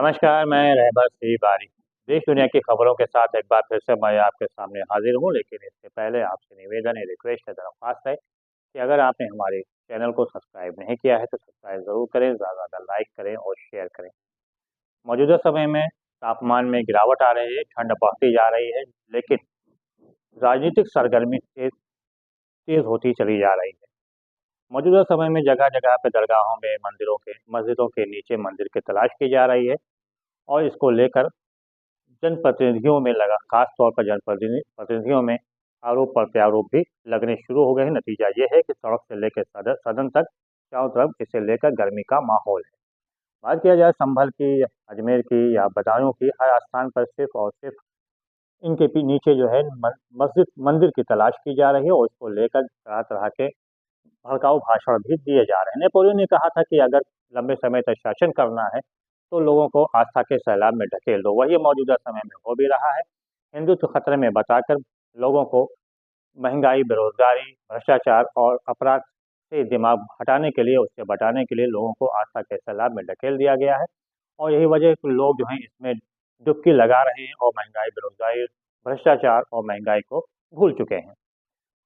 नमस्कार, मैं रहबर बारी। देश दुनिया की खबरों के साथ एक बार फिर से मैं आपके सामने हाजिर हूँ, लेकिन इससे पहले आपसे निवेदन है, रिक्वेस्ट है, दरख्वास्त है कि अगर आपने हमारे चैनल को सब्सक्राइब नहीं किया है तो सब्सक्राइब ज़रूर करें, ज़्यादा से ज़्यादा लाइक करें और शेयर करें। मौजूदा समय में तापमान में गिरावट आ रही है, ठंड बढ़ती जा रही है, लेकिन राजनीतिक सरगर्मी तेज़ तेज़ होती चली जा रही है। मौजूदा समय में जगह-जगह पे दरगाहों में, मंदिरों के मस्जिदों के नीचे मंदिर की तलाश की जा रही है और इसको लेकर जनप्रतिनिधियों में लगा, खास तौर पर प्रतिनिधियों में आरोप प्रत्यारोप भी लगने शुरू हो गए हैं। नतीजा ये है कि सड़क से लेकर सदन सदन तक चारों तरफ इसे लेकर गर्मी का माहौल है। बात किया जाए संभल की, अजमेर की या बदायूं की, हर स्थान पर सिर्फ और सिर्फ इनके नीचे जो है मस्जिद मंदिर की तलाश की जा रही है और इसको लेकर तरह तरह के भड़काऊ भाषण भी दिए जा रहे हैं। नेपोलियन ने कहा था कि अगर लंबे समय तक शासन करना है तो लोगों को आस्था के सैलाब में ढकेल दो। वही मौजूदा समय में हो भी रहा है। हिंदुत्व खतरे में बताकर लोगों को महंगाई, बेरोजगारी, भ्रष्टाचार और अपराध से दिमाग हटाने के लिए, उससे बचाने के लिए लोगों को आस्था के सैलाब में ढकेल दिया गया है और यही वजह है कि लोग जो हैं इसमें डुबकी लगा रहे हैं और महंगाई, बेरोजगारी, भ्रष्टाचार और महंगाई को भूल चुके हैं।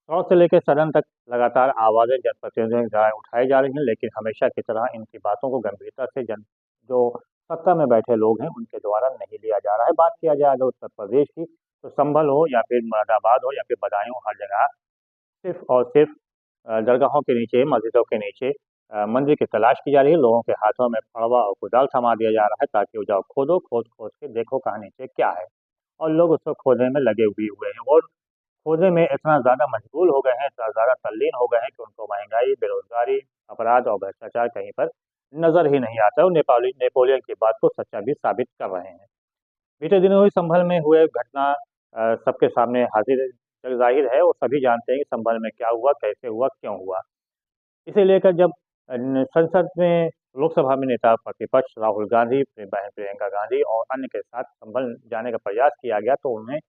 सड़क से लेकर सदन तक लगातार आवाज़ें जनप्रतिनिधियों द्वारा उठाई जा रही हैं, लेकिन हमेशा की तरह इनकी बातों को गंभीरता से जो सत्ता में बैठे लोग हैं उनके द्वारा नहीं लिया जा रहा है। बात किया जाए अगर उत्तर प्रदेश की, तो संभल हो या फिर मुरादाबाद हो या फिर बदायूं, हर जगह सिर्फ और सिर्फ दरगाहों के नीचे, मस्जिदों के नीचे मंदिर की तलाश की जा रही है। लोगों के हाथों में फड़वा और कुदाल थमा दिया जा रहा है ताकि वो जाओ खोदो, खोद खोद के देखो कहाँ नीचे क्या है, और लोग उसको खोदने में लगे हुए हुए हैं और खोदने में इतना ज़्यादा मशगूल हो गए हैं, इतना ज़्यादा तल्लीन हो गए हैं कि उनको महंगाई, बेरोज़गारी, अपराध और भ्रष्टाचार कहीं पर नज़र ही नहीं आता है और नेपोलियन की बात को सच्चा भी साबित कर रहे हैं। बीते दिनों हुई संभल में हुए घटना सबके सामने हाजिर जग ज़ाहिर है और सभी जानते हैं कि संभल में क्या हुआ, कैसे हुआ, क्यों हुआ। इसे लेकर जब संसद में, लोकसभा में नेता प्रतिपक्ष राहुल गांधी, अपनी बहन प्रियंका गांधी और अन्य के साथ संभल जाने का प्रयास किया गया तो उन्हें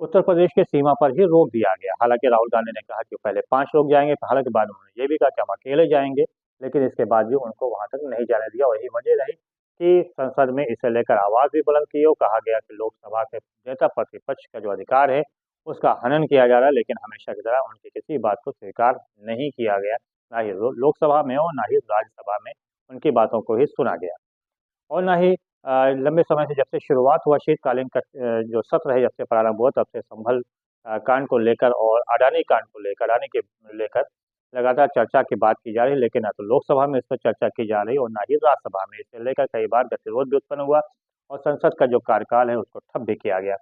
उत्तर प्रदेश के सीमा पर ही रोक दिया गया। हालाँकि राहुल गांधी ने कहा कि पहले 5 लोग जाएँगे, हालाँकि बाद में उन्होंने ये भी कहा कि हम अकेले जाएँगे, लेकिन इसके बाद भी उनको वहाँ तक नहीं जाने दिया और यही वजह रही कि संसद में इसे लेकर आवाज़ भी बुलंद की और कहा गया कि लोकसभा के नेता प्रतिपक्ष का जो अधिकार है, उसका हनन किया जा रहा है, लेकिन हमेशा की तरह उनकी किसी बात को स्वीकार नहीं किया गया, ना ही लोकसभा में और ना ही राज्यसभा में उनकी बातों को ही सुना गया। और ना ही लंबे समय से जब से शुरुआत हुआ शीतकालीन जो सत्र है, जब से प्रारंभ हुआ तब से संभल कांड को लेकर और अडानी कांड को लेकर, अडानी के लेकर लगातार चर्चा की बात की जा रही है, लेकिन ना तो लोकसभा में इस पर चर्चा की जा रही है और ना ही राज्यसभा में। इसे लेकर कई बार गतिरोध भी उत्पन्न हुआ और संसद का जो कार्यकाल है उसको ठप भी किया गया।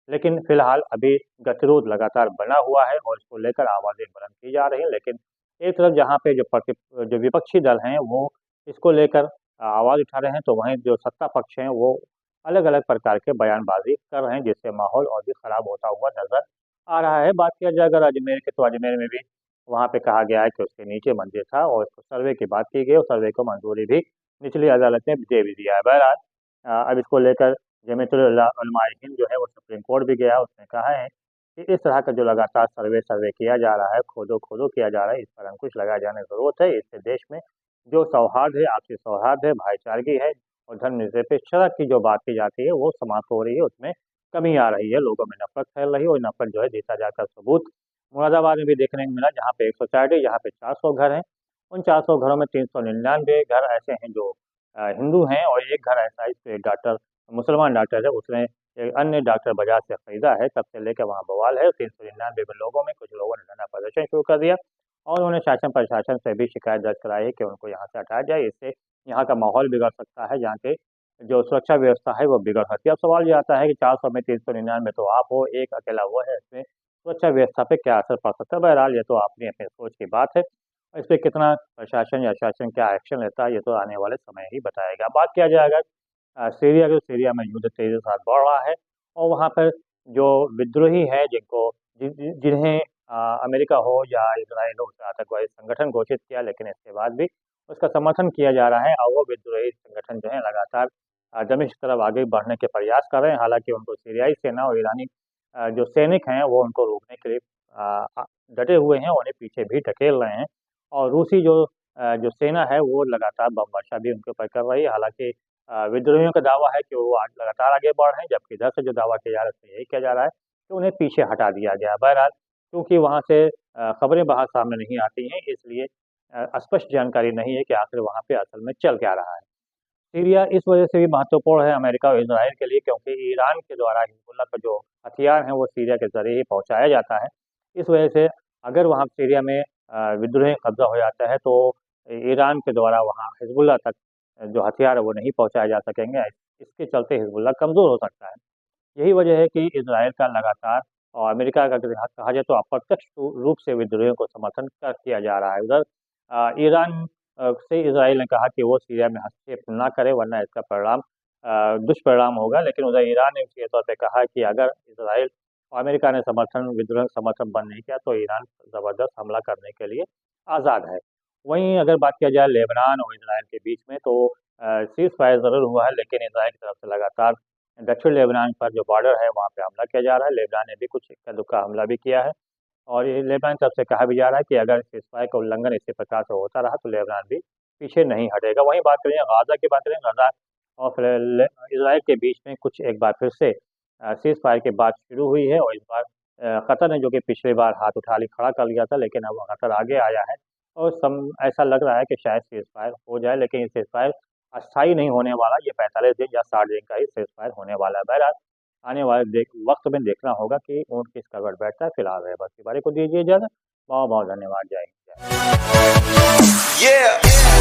लेकिन फिलहाल अभी गतिरोध लगातार बना हुआ है और इसको लेकर आवाज़ें बुलंद की जा रही हैं। लेकिन एक तरफ जहाँ पे जो विपक्षी दल हैं वो इसको लेकर आवाज़ उठा रहे हैं, तो वहीं जो सत्ता पक्ष हैं वो अलग-अलग प्रकार के बयानबाज़ी कर रहे हैं, जिससे माहौल और भी खराब होता हुआ नज़र आ रहा है। बात किया जाए अगर अजमेर की, तो अजमेर में भी वहाँ पे कहा गया है कि उसके नीचे मंदिर था और उसको सर्वे की बात की गई और सर्वे को मंजूरी भी निचली अदालत ने दे भी दिया है। बहरहाल अब इसको लेकर जमीयतुल उलमा ए हिंद जो है वो सुप्रीम कोर्ट भी गया, उसने कहा है कि इस तरह का जो लगातार सर्वे किया जा रहा है, खोदो-खोदो किया जा रहा है, इस पर अंकुश लगाए जाने की ज़रूरत है। इससे देश में जो सौहार्द है, आपसी सौहार्द है, भाईचारगी है और धर्मनिरपेक्षता की जो बात की जाती है, वो समाप्त हो रही है, उसमें कमी आ रही है, लोगों में नफ़रत फैल रही है और नफ़रत जो है देखा जाकर सबूत मुरादाबाद में भी देखने को मिला, जहाँ पे एक सोसाइटी, जहाँ पे 400 घर हैं। उन 400 घरों में 399 घर ऐसे हैं जो हिंदू हैं और एक घर ऐसा है जिसपे एक डॉक्टर, मुसलमान डॉक्टर है, उसने एक अन्य डॉक्टर बाज़ार से खरीदा है, तब से लेकर वहाँ बवाल है। 399 लोगों में कुछ लोगों ने धरना प्रदर्शन शुरू कर दिया और उन्होंने शासन प्रशासन से भी शिकायत दर्ज कराई है कि उनको यहाँ से हटाया जाए, इससे यहाँ का माहौल बिगड़ सकता है, यहाँ के जो सुरक्षा व्यवस्था है वो बिगड़ सकती है। अब सवाल ये आता है कि 400 में 399 तो आप हो, एक अकेला वो है, इसमें सुरक्षा व्यवस्था पे क्या असर पड़ सकता है? बहरहाल ये तो अपनी-अपनी सोच की बात है। और इस पे कितना प्रशासन या शासन क्या एक्शन लेता है, ये तो आने वाले समय ही बताएगा। बात किया जाए अगर सीरिया में युद्ध तेज़ी के साथ बढ़ रहा है और वहाँ पर जो विद्रोही हैं जिनको जिन्हें अमेरिका हो या इज़राइल हो, उसे आतंकवादी संगठन घोषित किया, लेकिन इसके बाद भी उसका समर्थन किया जा रहा है और वो विद्रोही संगठन जो है लगातार दमिश्क की तरफ आगे बढ़ने के प्रयास कर रहे हैं। हालाँकि उनको सीरियाई सेना और ईरानी जो सैनिक हैं वो उनको रोकने के लिए डटे हुए हैं, उन्हें पीछे भी ढकेल रहे हैं और रूसी जो सेना है वो लगातार बम वर्षा भी उनके ऊपर कर रही है। हालाँकि विद्रोहियों का दावा है कि वो लगातार आगे बढ़ रहे हैं, जबकि इधर से जो दावा किया जा रहा है उसमें यही किया जा रहा है कि उन्हें पीछे हटा दिया गया है। बहरहाल क्योंकि वहाँ से खबरें बाहर सामने नहीं आती हैं, इसलिए स्पष्ट जानकारी नहीं है कि आखिर वहाँ पे असल में चल क्या रहा है। सीरिया इस वजह से भी महत्वपूर्ण है अमेरिका और इज़राइल के लिए, क्योंकि ईरान के द्वारा हिज़्बुल्लाह का जो हथियार है वो सीरिया के ज़रिए ही पहुँचाया जाता है। इस वजह से अगर वहाँ सीरिया में विद्रोही कब्ज़ा हो जाता है तो ईरान के द्वारा वहाँ हिज़्बुल्लाह तक जो हथियार है वो नहीं पहुँचाए जा सकेंगे। इसके चलते हिज़्बुल्लाह कमज़ोर हो सकता है। यही वजह है कि इज़राइल का लगातार और अमेरिका का अगर कहा जाए तो अप्रत्यक्ष रूप से विद्रोहियों को समर्थन किया जा रहा है। उधर ईरान से इज़राइल ने कहा कि वो सीरिया में हस्तक्षेप ना करे, वरना इसका परिणाम दुष्परिणाम होगा। लेकिन उधर ईरान ने सीधे तौर पे कहा कि अगर इज़राइल और अमेरिका ने विद्रोह का समर्थन बंद नहीं किया तो ईरान ज़बरदस्त हमला करने के लिए आज़ाद है। वहीं अगर बात किया जाए लेबनान और इज़राइल के बीच में तो सीज़ फायर ज़रूर हुआ है, लेकिन इज़राइल की तरफ से लगातार दक्षिण लेबनान पर जो बॉर्डर है वहाँ पे हमला किया जा रहा है। लेबनान ने भी कुछ इक्का-दुक्का हमला भी किया है और ये लेबनान की तरफ से कहा भी जा रहा है कि अगर सीज़फायर का उल्लंघन इसी प्रकार से होता रहा तो लेबनान भी पीछे नहीं हटेगा। वहीं बात करें गाज़ा की बात करें, गाज़ा और फिर इज़राइल के बीच में कुछ एक बार फिर से सीज़फायर की बात शुरू हुई है और इस बार कतर ने जो कि पिछली बार हाथ उठा खड़ा कर लिया था, लेकिन अब कतर आगे आया है और ऐसा लग रहा है कि शायद सीज़फायर हो जाए, लेकिन ये सीज़फायर अस्थायी नहीं होने वाला। ये 45 दिन या 60 दिन का ही सीज़फायर होने वाला है। बहरहाल आने वाले वक्त में देखना होगा कि ऊँट किस करवट बैठता है। फिलहाल बस के बारे को दीजिए इजाज़त। बहुत बहुत धन्यवाद। जय हिंद। Yeah.